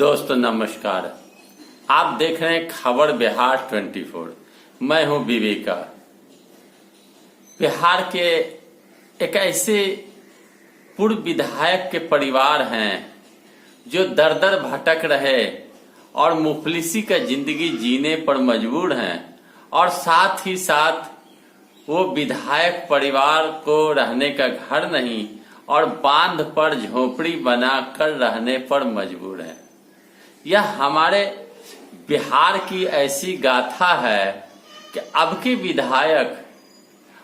दोस्तों नमस्कार। आप देख रहे हैं खबर बिहार 24। मैं हूं विवेका। बिहार के एक ऐसे पूर्व विधायक के परिवार हैं जो दर दर भटक रहे और मुफलिसी का जिंदगी जीने पर मजबूर हैं, और साथ ही साथ वो विधायक परिवार को रहने का घर नहीं और बांध पर झोपड़ी बनाकर रहने पर मजबूर है। यह हमारे बिहार की ऐसी गाथा है कि अब के विधायक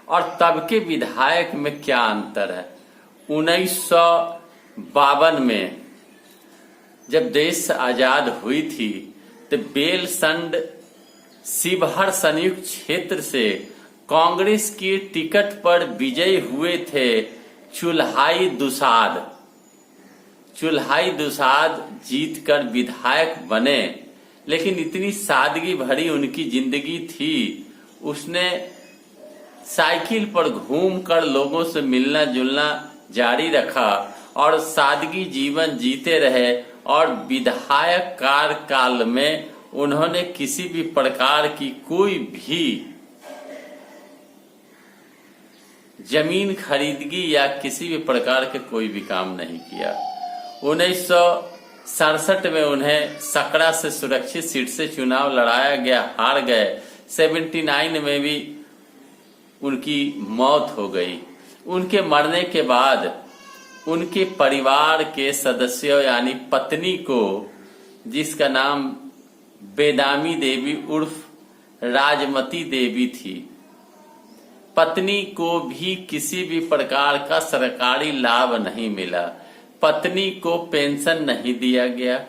और तब के विधायक में क्या अंतर है। 1952 में जब देश आजाद हुई थी तो बेलसंड शिवहर संयुक्त क्षेत्र से कांग्रेस की टिकट पर विजयी हुए थे चुल्हाई दुसाद जीतकर विधायक बने। लेकिन इतनी सादगी भरी उनकी जिंदगी थी, उसने साइकिल पर घूमकर लोगों से मिलना जुलना जारी रखा और सादगी जीवन जीते रहे। और विधायक कार्यकाल में उन्होंने किसी भी प्रकार की कोई भी जमीन खरीदगी या किसी भी प्रकार के कोई भी काम नहीं किया। 1967 में उन्हें सकरा से सुरक्षित सीट से चुनाव लड़ाया गया, हार गए। 79 में भी उनकी मौत हो गई। उनके मरने के बाद उनके परिवार के सदस्यों यानी पत्नी को, जिसका नाम बेदामी देवी उर्फ राजमती देवी थी, पत्नी को भी किसी भी प्रकार का सरकारी लाभ नहीं मिला। पत्नी को पेंशन नहीं दिया गया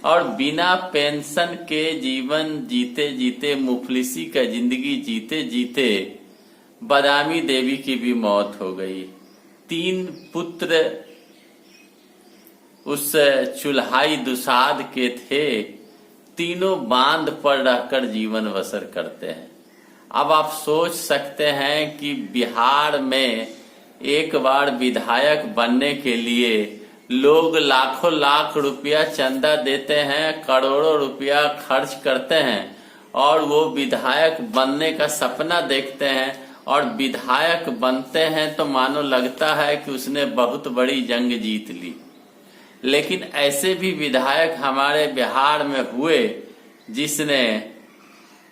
और बिना पेंशन के जीवन जीते जीते, मुफलिसी का जिंदगी जीते जीते बदामी देवी की भी मौत हो गई। 3 पुत्र उस चुल्हाई दुसाद के थे। तीनों बांध पर रहकर जीवन बसर करते हैं। अब आप सोच सकते हैं कि बिहार में एक बार विधायक बनने के लिए लोग लाखों लाख रुपया चंदा देते हैं, करोड़ों रुपया खर्च करते हैं और वो विधायक बनने का सपना देखते हैं, और विधायक बनते हैं तो मानो लगता है कि उसने बहुत बड़ी जंग जीत ली। लेकिन ऐसे भी विधायक हमारे बिहार में हुए जिसने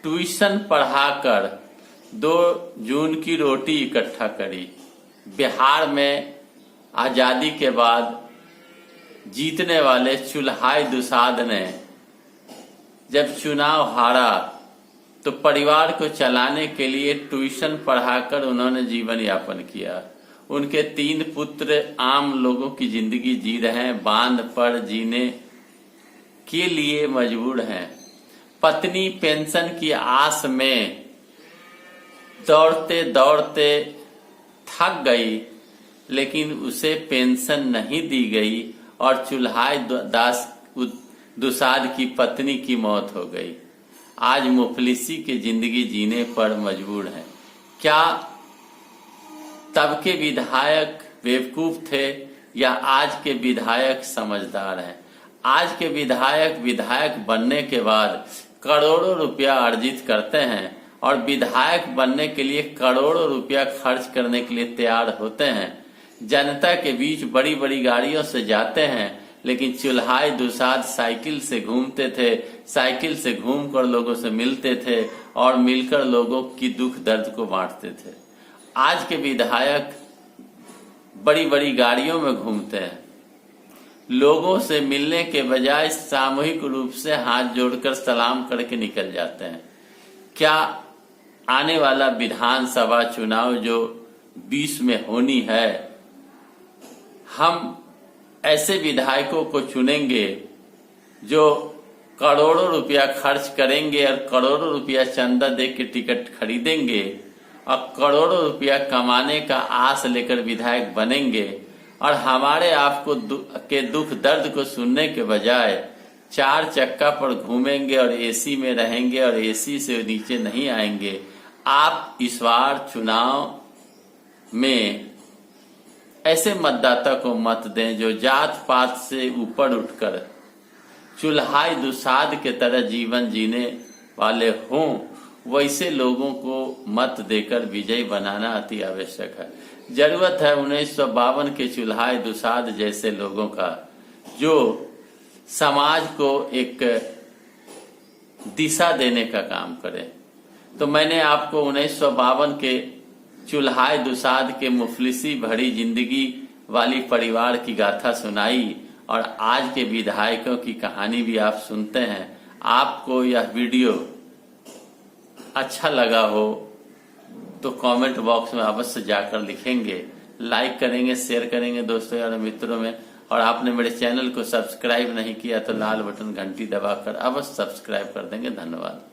ट्यूशन पढ़ाकर 2 जून की रोटी इकट्ठा करी। बिहार में आजादी के बाद जीतने वाले चुल्हाई दुसाद ने जब चुनाव हारा तो परिवार को चलाने के लिए ट्यूशन पढ़ाकर उन्होंने जीवन यापन किया। उनके 3 पुत्र आम लोगों की जिंदगी जी रहे हैं, बांध पर जीने के लिए मजबूर हैं। पत्नी पेंशन की आस में दौड़ते दौड़ते थक गई, लेकिन उसे पेंशन नहीं दी गई और चुल्हाई दुसाद की पत्नी की मौत हो गई। आज मुफलिसी की जिंदगी जीने पर मजबूर हैं। क्या तब के विधायक बेवकूफ थे या आज के विधायक समझदार हैं? आज के विधायक बनने के बाद करोड़ों रुपया अर्जित करते हैं और विधायक बनने के लिए करोड़ों रुपया खर्च करने के लिए तैयार होते हैं। जनता के बीच बड़ी बड़ी गाड़ियों से जाते हैं, लेकिन चुल्हाई दुसाद साइकिल से घूमते थे, साइकिल से घूमकर लोगों से मिलते थे और मिलकर लोगों की दुख दर्द को बांटते थे। आज के विधायक बड़ी बड़ी गाड़ियों में घूमते हैं, लोगों से मिलने के बजाय सामूहिक रूप से हाथ जोड़कर सलाम करके निकल जाते हैं। क्या आने वाला विधानसभा चुनाव जो 20 में होनी है, हम ऐसे विधायकों को चुनेंगे जो करोड़ों रुपया खर्च करेंगे और करोड़ों रुपया चंदा दे के टिकट खरीदेंगे और करोड़ों रुपया कमाने का आस लेकर विधायक बनेंगे, और हमारे आपको के दुख दर्द को सुनने के बजाय 4 चक्का पर घूमेंगे और एसी में रहेंगे और एसी से नीचे नहीं आएंगे। आप इस बार चुनाव में ऐसे मतदाता को मत दें जो जात पात से ऊपर उठकर चुल्हाई दुसाध के तरह जीवन जीने वाले हों, वैसे लोगों को मत देकर विजयी बनाना अति आवश्यक है। जरूरत है 1952 के चुल्हाई दुसाध जैसे लोगों का, जो समाज को एक दिशा देने का काम करे। तो मैंने आपको 1952 के चुल्हाई दुसाध के मुफलिसी भरी जिंदगी वाली परिवार की गाथा सुनाई, और आज के विधायकों की कहानी भी आप सुनते हैं। आपको यह वीडियो अच्छा लगा हो तो कमेंट बॉक्स में अवश्य जाकर लिखेंगे, लाइक करेंगे, शेयर करेंगे दोस्तों और मित्रों में। और आपने मेरे चैनल को सब्सक्राइब नहीं किया तो लाल बटन घंटी दबाकर अवश्य सब्सक्राइब कर देंगे। धन्यवाद।